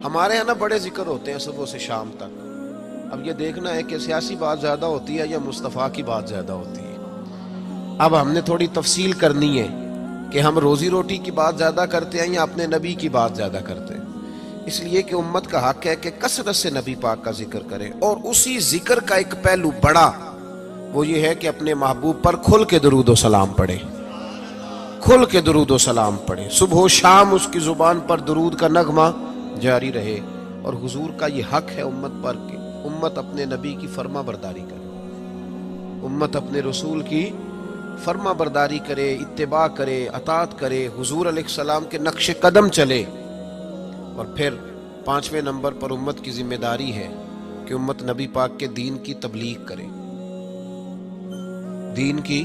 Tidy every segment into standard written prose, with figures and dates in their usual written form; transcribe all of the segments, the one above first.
ہمارے یہاں نا بڑے ذکر ہوتے ہیں صبح سے شام تک. اب یہ دیکھنا ہے کہ سیاسی بات زیادہ ہوتی ہے یا مصطفیٰ کی بات زیادہ ہوتی ہے. اب ہم نے تھوڑی تفصیل کرنی ہے کہ ہم روزی روٹی کی بات زیادہ کرتے ہیں یا اپنے نبی کی بات زیادہ کرتے ہیں. اس لیے کہ امت کا حق ہے کہ کثرت سے نبی پاک کا ذکر کرے، اور اسی ذکر کا ایک پہلو بڑا وہ یہ ہے کہ اپنے محبوب پر کھل کے درود و سلام پڑھے. کھل کے درود و سلام پڑھے، صبح و شام اس کی زبان پر درود کا نغمہ جاری رہے. اور حضور کا یہ حق ہے امت پر کہ امت اپنے نبی کی فرما برداری کرے، امت اپنے رسول کی فرما برداری کرے، اتباع کرے، اطاعت کرے، حضور علیہ السلام کے نقش قدم چلے. اور پھر 5ویں نمبر پر امت کی ذمہ داری ہے کہ امت نبی پاک کے دین کی تبلیغ کرے. دین کی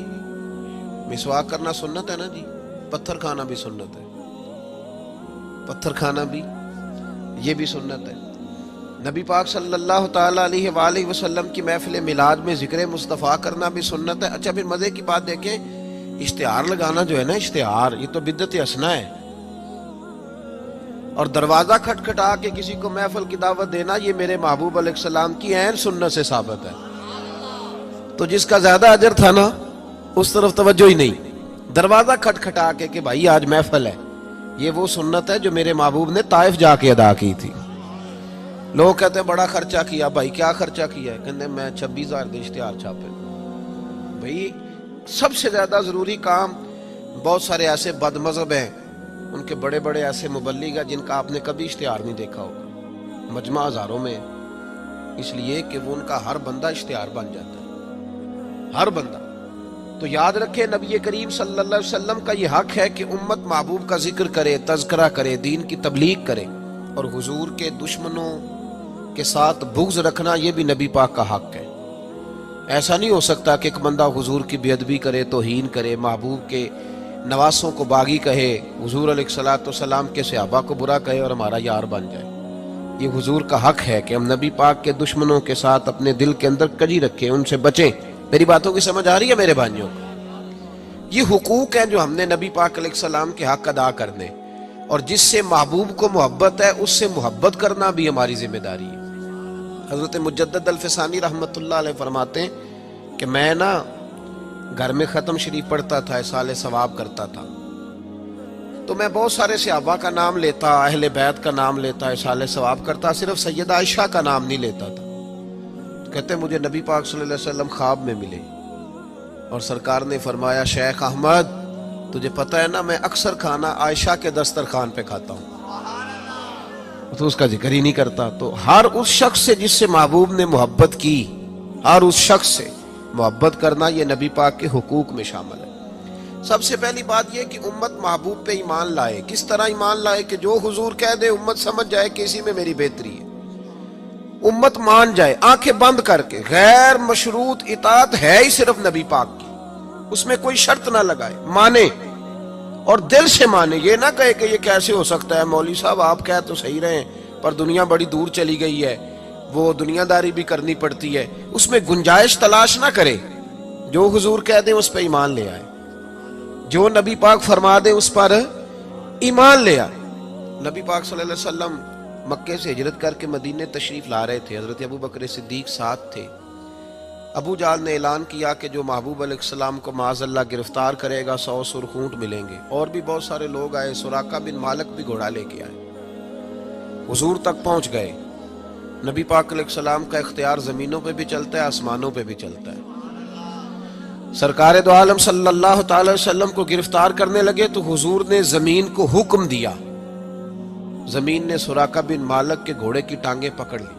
مسواک کرنا سنت ہے نا جی، پتھر کھانا بھی سنت ہے، پتھر کھانا بھی یہ بھی سنت ہے. نبی پاک صلی اللہ تعالیٰ علیہ وآلہ وسلم کی محفل میلاد میں ذکر مصطفیٰ کرنا بھی سنت ہے. اچھا پھر مزے کی بات دیکھیں، اشتہار لگانا جو ہے نا، اشتہار یہ تو بدعت حسنہ ہے. اور دروازہ کھٹکھٹا کے کسی کو محفل کی دعوت دینا، یہ میرے محبوب علیہ السلام کی عین سنت سے ثابت ہے. تو جس کا زیادہ اجر تھا نا اس طرف توجہ ہی نہیں. دروازہ کھٹکھٹا کے کہ بھائی آج محفل ہے، یہ وہ سنت ہے جو میرے محبوب نے طائف جا کے ادا کی تھی. لوگ کہتے ہیں بڑا خرچہ کیا. بھائی کیا خرچہ کیا ہے؟ کہتے ہیں میں 26,000 دے اشتہار چھاپے. بھائی سب سے زیادہ ضروری کام، بہت سارے ایسے بد مذہب ہیں، ان کے بڑے بڑے ایسے مبلغ ہیں جن کا آپ نے کبھی اشتہار نہیں دیکھا ہوگا، مجمع ہزاروں میں، اس لیے کہ وہ ان کا ہر بندہ اشتہار بن جاتا ہے، ہر بندہ. تو یاد رکھے نبی کریم صلی اللہ علیہ وسلم کا یہ حق ہے کہ امت محبوب کا ذکر کرے، تذکرہ کرے، دین کی تبلیغ کرے. اور حضور کے دشمنوں کے ساتھ بغض رکھنا یہ بھی نبی پاک کا حق ہے. ایسا نہیں ہو سکتا کہ ایک بندہ حضور کی بے ادبی کرے، توہین کرے، محبوب کے نواسوں کو باغی کہے، حضور علیہ الصلوۃ والسلام کے صحابہ کو برا کہے اور ہمارا یار بن جائے. یہ حضور کا حق ہے کہ ہم نبی پاک کے دشمنوں کے ساتھ اپنے دل کے اندر کجی رکھیں، ان سے بچیں. میری باتوں کی سمجھ آ رہی ہے میرے بھائیوں؟ یہ حقوق ہیں جو ہم نے نبی پاک علیہ السلام کے حق ادا کرنے، اور جس سے محبوب کو محبت ہے اس سے محبت کرنا بھی ہماری ذمہ داری ہے. حضرت مجدد الفسانی رحمۃ اللہ علیہ فرماتے ہیں کہ میں نا گھر میں ختم شریف پڑھتا تھا، اصالہ ثواب کرتا تھا، تو میں بہت سارے صحابہ کا نام لیتا، اہل بیت کا نام لیتا، اصالہ ثواب کرتا، صرف سیدہ عائشہ کا نام نہیں لیتا تھا. تو کہتے مجھے نبی پاک صلی اللہ علیہ وسلم خواب میں ملے اور سرکار نے فرمایا شیخ احمد تجھے پتہ ہے نا میں اکثر کھانا عائشہ کے دسترخوان پہ کھاتا ہوں، تو اس کا ذکر ہی نہیں کرتا. تو ہر اس شخص سے جس سے محبوب نے محبت کی، ہر اس شخص سے محبت کرنا یہ نبی پاک کے حقوق میں شامل ہے. سب سے پہلی بات یہ کہ امت محبوب پہ ایمان لائے. کس طرح ایمان لائے؟ کہ جو حضور کہہ دے امت سمجھ جائے کہ اسی میں میری بہتری ہے، امت مان جائے آنکھیں بند کر کے. غیر مشروط اطاعت ہے ہی صرف نبی پاک کی، اس میں کوئی شرط نہ لگائے، مانے اور دل سے مانے. یہ نہ کہے کہ یہ کیسے ہو سکتا ہے مولوی صاحب، آپ کہہ تو صحیح رہے پر دنیا بڑی دور چلی گئی ہے، وہ دنیا داری بھی کرنی پڑتی ہے. اس میں گنجائش تلاش نہ کرے. جو حضور کہہ دیں اس پہ ایمان لے آئے، جو نبی پاک فرما دے اس پر ایمان لے آئے. نبی پاک صلی اللہ علیہ وسلم مکے سے ہجرت کر کے مدینے تشریف لا رہے تھے. حضرت ابو بکر صدیق ساتھ تھے. ابو جہل نے اعلان کیا کہ جو محبوب علیہ السلام کو معاذ اللہ گرفتار کرے گا 100 سرخ اونٹ ملیں گے. اور بھی بہت سارے لوگ آئے، سراقہ بن مالک بھی گھوڑا لے کے آئے. حضور تک پہنچ گئے. نبی پاک علیہ السلام کا اختیار زمینوں پہ بھی چلتا ہے، آسمانوں پہ بھی چلتا ہے. سرکار دو عالم صلی اللہ تعالی وسلم کو گرفتار کرنے لگے تو حضور نے زمین کو حکم دیا. زمین نے سراقہ بن مالک کے گھوڑے کی ٹانگیں پکڑ لی.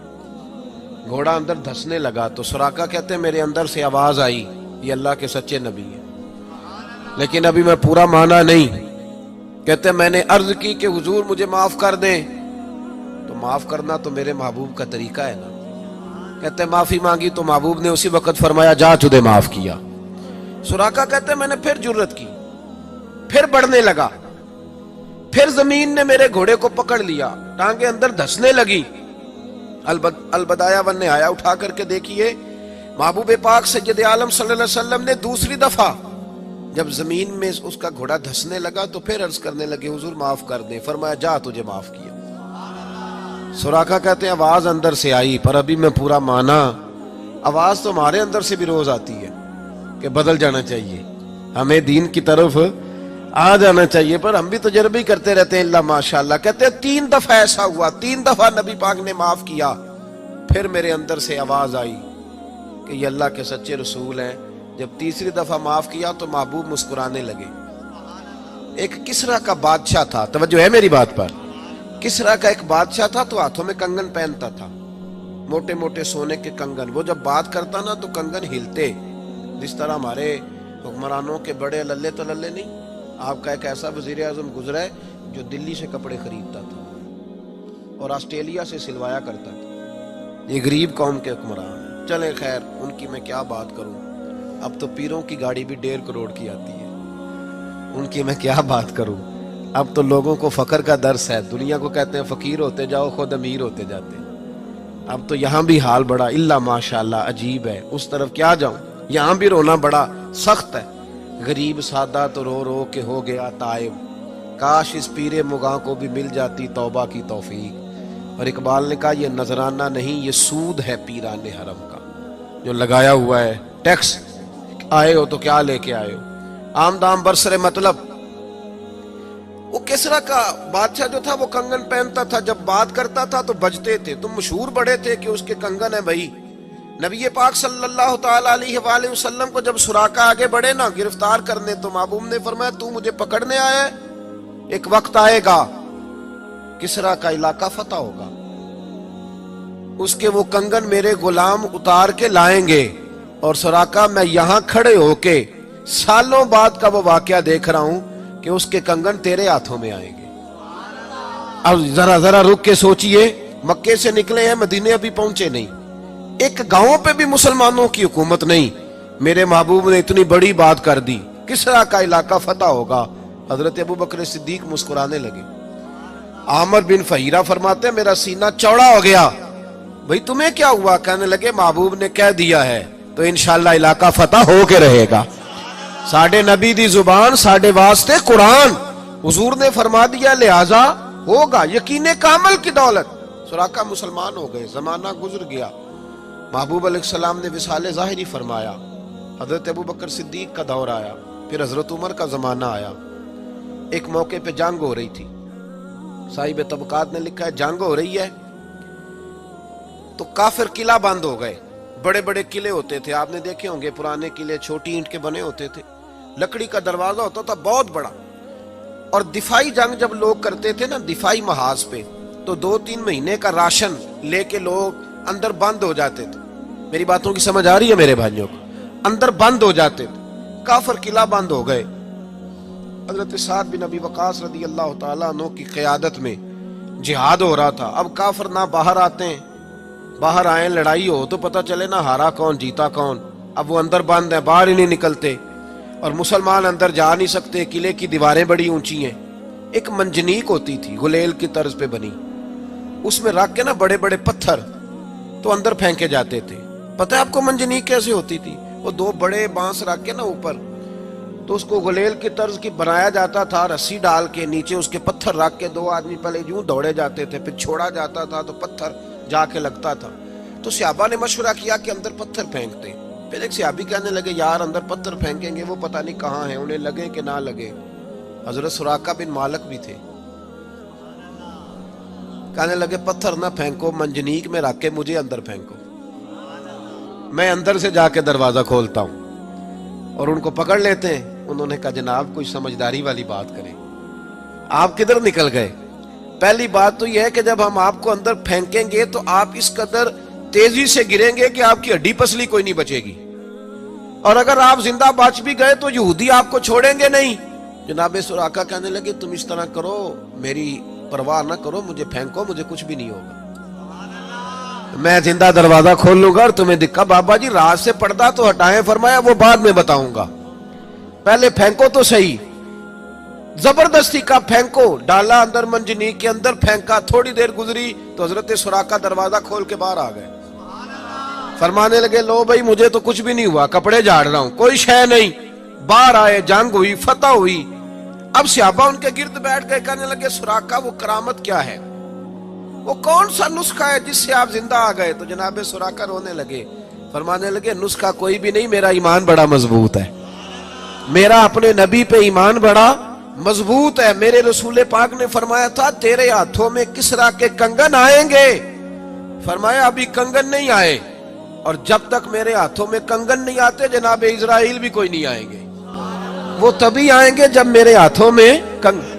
گھوڑا اندر دھسنے لگا تو سراقہ کہتے ہیں میرے اندر سے آواز آئی یہ اللہ کے سچے نبی ہیں، لیکن ابھی میں پورا مانا نہیں. کہتے ہیں میں نے عرض کی کہ حضور مجھے معاف کر دیں، تو معاف کرنا تو میرے محبوب کا طریقہ ہے نا. کہتے ہیں معافی مانگی تو محبوب نے اسی وقت فرمایا جا تجھے معاف کیا. سراقہ کہتے ہیں میں نے پھر جرت کی، پھر بڑھنے لگا، پھر زمین نے میرے گھوڑے کو پکڑ لیا، ٹانگیں اندر دھسنے لگی. البدایہ والنہایہ اٹھا کر کے دیکھیے محبوب پاک سید عالم صلی اللہ علیہ وسلم نے دوسری دفعہ جب زمین میں اس کا گھوڑا دھسنے لگا تو پھر عرض کرنے لگے حضور معاف کر دیں. فرمایا جا تجھے معاف کیا. سراقہ کہتے ہیں آواز اندر سے آئی پر ابھی میں پورا مانا. آواز تو ہمارے اندر سے بھی روز آتی ہے کہ بدل جانا چاہیے, ہمیں دین کی طرف آ جانا چاہیے, پر ہم بھی تجربے ہی کرتے رہتے ہیں. اللہ ماشاءاللہ. کہتے ہیں 3 دفعہ ایسا ہوا, 3 دفعہ نبی پاک نے معاف کیا, پھر میرے اندر سے آواز آئی کہ یہ اللہ کے سچے رسول ہیں. جب تیسری دفعہ معاف کیا تو محبوب مسکرانے لگے. ایک کسرا کا بادشاہ تھا, توجہ ہے میری بات پر, کسرا کا ایک بادشاہ تھا تو ہاتھوں میں کنگن پہنتا تھا, موٹے موٹے سونے کے کنگن. وہ جب بات کرتا نا تو کنگن ہلتے, جس طرح ہمارے حکمرانوں کے بڑے للے تو للے نہیں. آپ کا ایک ایسا وزیر اعظم گزرا ہے جو دلی سے کپڑے خریدتا تھا اور آسٹریلیا سے سلوایا کرتا تھا. یہ غریب قوم کے حکمران ہیں. چلیں خیر, ان کی میں کیا بات کروں, اب تو پیروں کی گاڑی بھی 1.5 کروڑ کی آتی ہے, ان کی میں کیا بات کروں. اب تو لوگوں کو فقر کا درس ہے, دنیا کو کہتے ہیں فقیر ہوتے جاؤ خود امیر ہوتے جاتے. اب تو یہاں بھی حال بڑا اللہ ماشاءاللہ عجیب ہے, اس طرف کیا جاؤں, یہاں بھی رونا بڑا سخت ہے. غریب سادہ تو رو رو کے ہو گیا تائب, کاش اس پیر مغاں کو بھی مل جاتی توبہ کی توفیق. اور اقبال نے کہا یہ نذرانہ نہیں, یہ سود ہے پیران حرم کا جو لگایا ہوا ہے ٹیکس. آئے ہو تو کیا لے کے آئے ہو, آمدام برسر مطلب. وہ کسرا کا بادشاہ جو تھا وہ کنگن پہنتا تھا, جب بات کرتا تھا تو بجتے تھے. تو مشہور بڑے تھے کہ اس کے کنگن ہیں بھائی. نبی پاک صلی اللہ تعالی علیہ وآلہ وسلم کو جب سراقہ آگے بڑھے نا گرفتار کرنے, تو محبوب نے فرمایا تو مجھے پکڑنے آیا ہے, ایک وقت آئے گا کسرا کا علاقہ فتح ہوگا, اس کے وہ کنگن میرے غلام اتار کے لائیں گے, اور سراقہ میں یہاں کھڑے ہو کے سالوں بعد کا وہ واقعہ دیکھ رہا ہوں کہ اس کے کنگن تیرے ہاتھوں میں آئیں گے. اب ذرا رک کے سوچئے, مکے سے نکلے ہیں, مدینے ابھی پہنچے نہیں, ایک گاؤں پہ بھی مسلمانوں کی حکومت نہیں, میرے محبوب نے اتنی بڑی بات کر دی کسرا کا علاقہ فتح ہوگا. حضرت ابوبکر صدیق مسکرانے لگے. عامر بن فہیرہ فرماتے ہیں میرا سینہ چوڑا ہو گیا, بھئی تمہیں کیا ہوا؟ کہنے لگے محبوب نے کہہ دیا ہے تو انشاءاللہ علاقہ فتح ہو کے رہے گا. ساڈے نبی دی زبان ساڈے واسطے قرآن, حضور نے فرما دیا لہذا ہوگا. یقین کامل کی دولت. سراقہ مسلمان ہو گئے, زمانہ گزر گیا, محبوب علیہ السلام نے وصال ظاہری فرمایا, حضرت ابوبکر صدیق کا دور آیا, پھر حضرت عمر کا زمانہ آیا. ایک موقع پہ جنگ ہو رہی تھی, صاحب طبقات نے لکھا ہے جنگ ہو رہی ہے تو کافر قلعہ بند ہو گئے. بڑے بڑے قلعے ہوتے تھے, آپ نے دیکھے ہوں گے پرانے قلعے, چھوٹی اینٹ کے بنے ہوتے تھے, لکڑی کا دروازہ ہوتا تھا بہت بڑا. اور دفاعی جنگ جب لوگ کرتے تھے نا دفاعی محاذ پہ, تو 2-3 مہینے کا راشن لے کے لوگ اندر بند ہو جاتے تھے. میری باتوں کی سمجھ آ رہی ہے میرے بھائیوں کو؟ اندر بند ہو جاتے تھے. کافر قلعہ بند ہو گئے. حضرت سعد بن ابی وقاص رضی اللہ تعالیٰ عنہ کی قیادت میں جہاد ہو رہا تھا. اب کافر نہ باہر آتے ہیں, باہر آئیں لڑائی ہو تو پتہ چلے نا ہارا کون جیتا کون. اب وہ اندر بند ہیں, باہر ہی نہیں نکلتے, اور مسلمان اندر جا نہیں سکتے, قلعے کی دیواریں بڑی اونچی ہیں. ایک منجنیق ہوتی تھی گلیل کی طرز پہ بنی, اس میں رکھ کے نا بڑے بڑے پتھر تو اندر پھینکے جاتے تھے. پتہ ہے آپ کو منجنیق کیسے ہوتی تھی؟ وہ 2 بڑے بانس رکھ کے نا اوپر, تو اس کو گلیل کی طرز کی بنایا جاتا تھا, رسی ڈال کے نیچے اس کے پتھر رکھ کے 2 آدمی پہلے یوں دوڑے جاتے تھے, پھر چھوڑا جاتا تھا تو پتھر جا کے لگتا تھا. تو صحابہ نے مشورہ کیا کہ اندر پتھر پھینکتے. پھر ایک صحابی کہنے لگے یار اندر پتھر پھینکیں گے وہ پتہ نہیں کہاں ہیں, انہیں لگے کہ نہ لگے. حضرت سراقہ بن مالک بھی تھے, کہنے لگے پتھر نہ پھینکو, منجنیق میں رکھ کے مجھے اندر پھینکو, میں اندر سے جا کے دروازہ کھولتا ہوں. اور ان کو پکڑ لیتے ہیں. انہوں نے کہا جناب کوئی سمجھداری والی بات کریں. آپ کدھر نکل گئے؟ پہلی بات تو یہ ہے کہ جب ہم آپ کو اندر پھینکیں گے تو آپ اس قدر تیزی سے گریں گے کہ آپ کی ہڈی پسلی کوئی نہیں بچے گی, اور اگر آپ زندہ بچ بھی گئے تو یہودی آپ کو چھوڑیں گے نہیں. جناب سراقہ کہنے لگے تم اس طرح کرو, میری پرواہ نہ کرو, مجھے پھینکو, مجھے کچھ بھی نہیں ہوگا, میں زندہ دروازہ کھول لوں گا. اور تمہیں دکھا بابا جی رات سے پردہ تو ہٹائیں, فرمایا وہ بعد میں بتاؤں گا, پہلے پھینکو تو صحیح. زبردستی کا پھینکو, ڈالا اندر منجنیق کے اندر, پھینکا, تھوڑی دیر گزری تو حضرت سراقہ دروازہ کھول کے باہر آ گئے. فرمانے لگے لو بھائی مجھے تو کچھ بھی نہیں ہوا, کپڑے جھاڑ رہا ہوں, کوئی شے نہیں. باہر آئے, جنگ ہوئی, فتح ہوئی. اب صحابہ ان کے گرد بیٹھ گئے, کہنے لگے سراقہ وہ کرامت کیا ہے؟ وہ کون سا نسخہ ہے جس سے آپ زندہ آ گئے؟ تو جناب سراقہ رونے لگے، فرمانے لگے نسخہ کوئی بھی نہیں، میرا ایمان بڑا مضبوط ہے، میرا اپنے نبی پہ ایمان بڑا مضبوط ہے۔ میرے رسول پاک نے فرمایا تھا تیرے ہاتھوں میں کسرا کے کنگن آئیں گے، فرمایا ابھی کنگن نہیں آئے، اور جب تک میرے ہاتھوں میں کنگن نہیں آتے جناب اسرائیل بھی کوئی نہیں آئیں گے، وہ تبھی آئیں گے جب میرے ہاتھوں میں کنگن